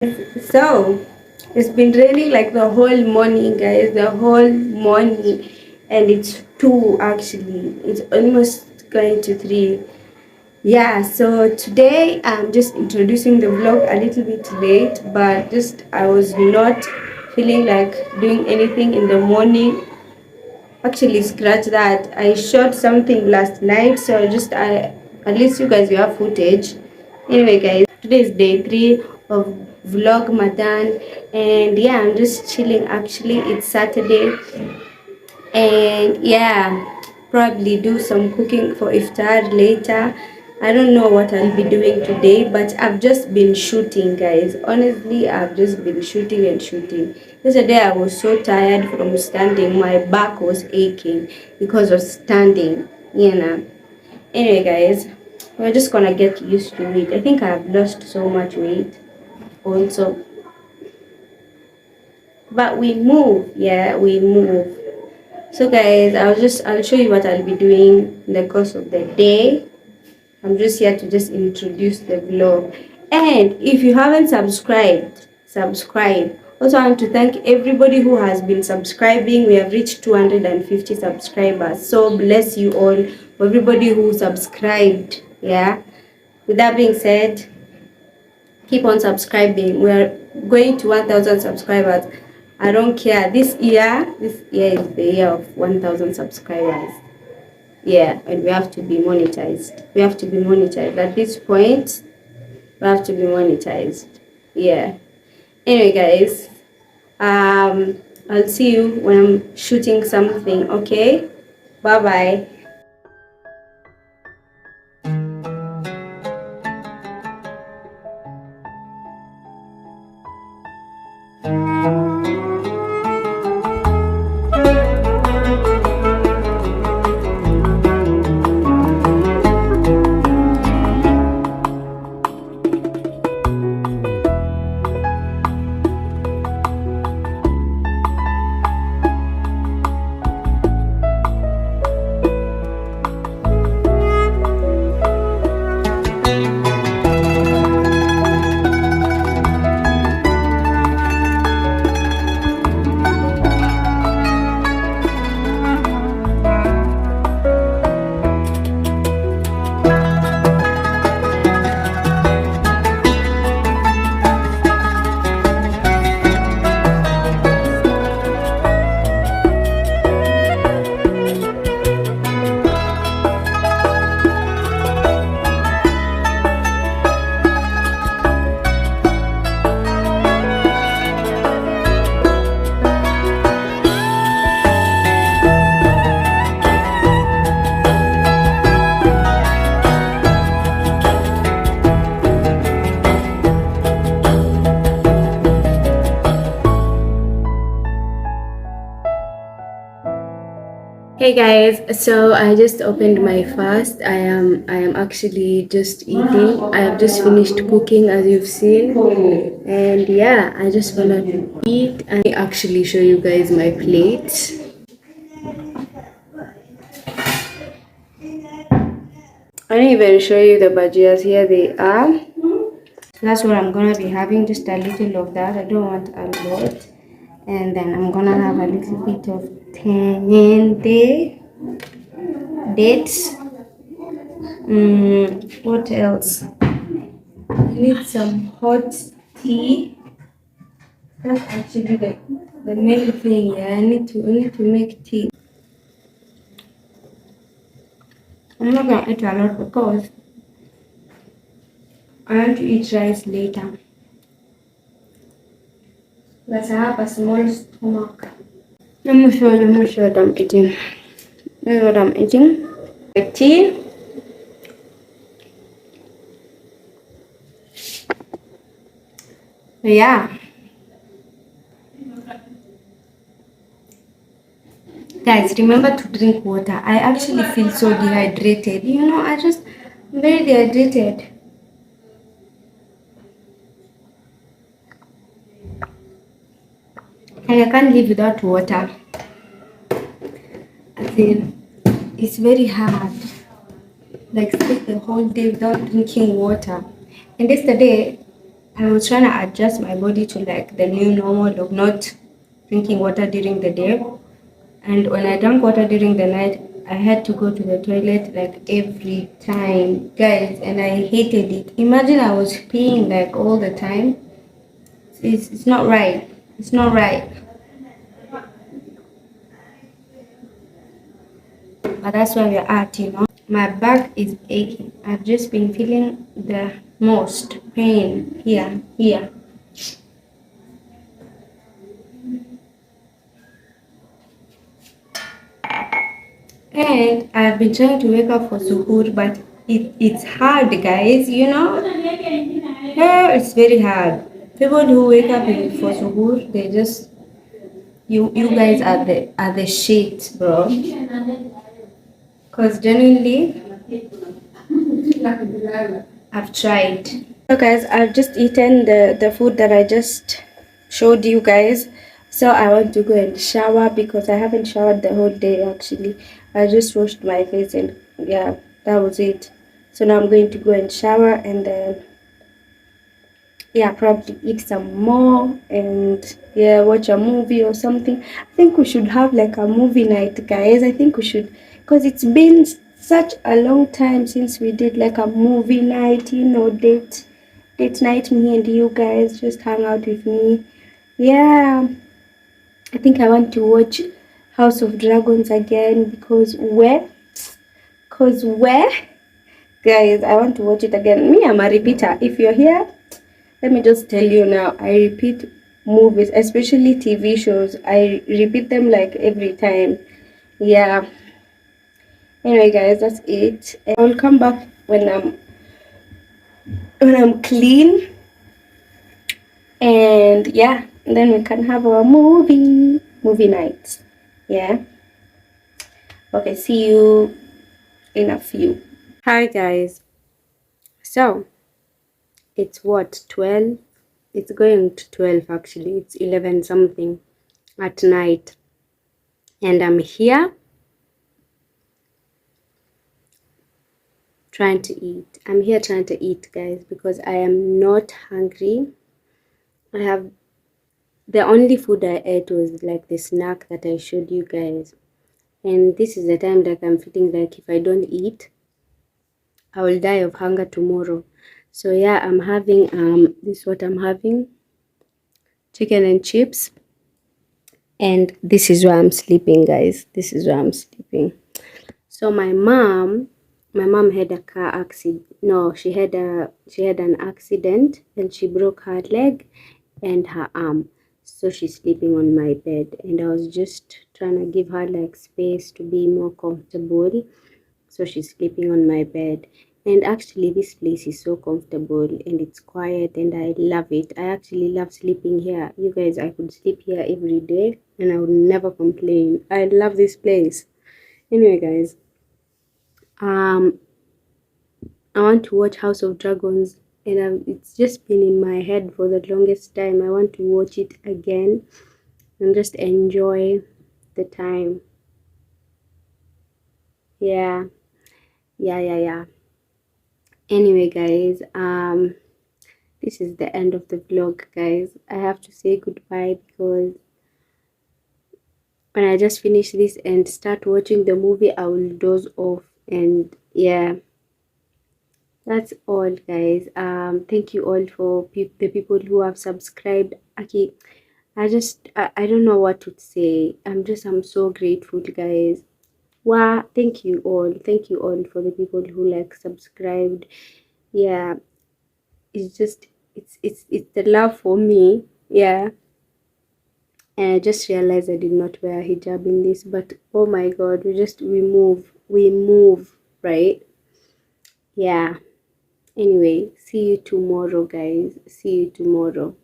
So it's been raining like the whole morning, guys, the whole morning, and it's 2 actually. It's almost going to 3. Yeah, so today I'm just introducing the vlog a little bit late, but just I was not feeling like doing anything in the morning. Actually, scratch that. I shot something last night, so just I at least you guys will have footage. Anyway, guys, today is day 3 of vlogmadan, and yeah, I'm just chilling. Actually, it's Saturday, and yeah, probably do some cooking for iftar later. I don't know what I'll be doing today, but I've just been shooting, guys. Honestly, I've just been shooting and shooting. Yesterday I was so tired from standing. My back was aching because of standing, you know. Anyway, guys, we're just gonna get used to it. I think I've lost so much weight also, but we move. Yeah, we move. So guys, I'll show you what I'll be doing in the course of the day. I'm just here to just introduce the vlog. And if you haven't subscribed, subscribe. Also, I want to thank everybody who has been subscribing. We have reached 250 subscribers. So bless you all for everybody who subscribed. Yeah. With that being said, keep on subscribing. We're going to 1,000 subscribers. I don't care. This year is the year of 1,000 subscribers. Yeah, and we have to be monetized. We have to be monetized. At this point, we have to be monetized. Yeah. Anyway, guys, I'll see you when I'm shooting something. Okay. Bye bye. Hey guys, so I just opened my fast. I am actually just eating. I have just finished cooking as you've seen. And yeah, I just wanna eat and actually show you guys my plate. I didn't even show you the bhajias. Here they are. So that's what I'm gonna be having, just a little of that. I don't want a lot. And then I'm gonna have a little bit of teniente dates. What else? I need some hot tea. That's actually the main thing. Yeah, I need to make tea. I'm not gonna eat a lot because I want to eat rice later. But I have a small stomach. Let me show you what I'm eating. This is what I'm eating. The tea. Yeah. Guys, remember to drink water. I actually feel so dehydrated. I'm very dehydrated. And I can't live without water. I feel it's very hard. Like stay the whole day without drinking water. And yesterday, I was trying to adjust my body to like the new normal of not drinking water during the day. And when I drank water during the night, I had to go to the toilet like every time, guys, and I hated it. Imagine I was peeing like all the time. It's not right. It's not right. But that's where we're at. My back is aching. I've just been feeling the most pain here. And I've been trying to wake up for suhoor, but it's hard, guys. Yeah, it's very hard. People who wake up for suhoor, they just you guys are the shit, bro. Cause genuinely, I've tried. So guys, I've just eaten the food that I just showed you guys. So I want to go and shower because I haven't showered the whole day actually. I just washed my face and yeah, that was it. So now I'm going to go and shower and then yeah, probably eat some more and yeah, watch a movie or something. I think we should have like a movie night, guys. I think we should, because it's been such a long time since we did like a movie night, date night, me and you guys just hang out with me. Yeah, I think I want to watch House of Dragons again because where guys, I want to watch it again. Me, I'm a repeater. If you're here, let me just tell you now, I repeat movies, especially TV shows. I repeat them like every time. Yeah. Anyway, guys, that's it. I'll come back when I'm clean, and yeah, then we can have our movie night. Yeah. Okay, see you in a few. Hi guys. So it's what, 12? It's going to 12 actually. It's 11 something at night. And I'm here trying to eat. I'm here trying to eat, guys, because I am not hungry. I have the only food I ate was like the snack that I showed you guys. And this is the time that I'm feeling like if I don't eat, I will die of hunger tomorrow. So yeah, I'm having this is what I'm having. Chicken and chips. And this is where I'm sleeping, guys. This is where I'm sleeping. So my mom had a car accident. No, she had an accident and she broke her leg and her arm. So she's sleeping on my bed, and I was just trying to give her like space to be more comfortable. So she's sleeping on my bed. And actually this place is so comfortable and it's quiet and I love it. I actually love sleeping here. You guys, I could sleep here every day and I would never complain. I love this place. Anyway, guys, I want to watch House of Dragons, and it's just been in my head for the longest time. I want to watch it again and just enjoy the time. Yeah. Anyway, guys, this is the end of the vlog, guys. I have to say goodbye because when I just finish this and start watching the movie, I will doze off. And yeah, that's all, guys. Thank you all for the people who have subscribed. Okay, I don't know what to say. I'm so grateful, guys. Wow, thank you all. Thank you all for the people who like subscribed. Yeah, it's just it's the love for me. Yeah. And I just realized I did not wear a hijab in this, but oh my god, we move, right? Yeah. Anyway, see you tomorrow, guys. See you tomorrow.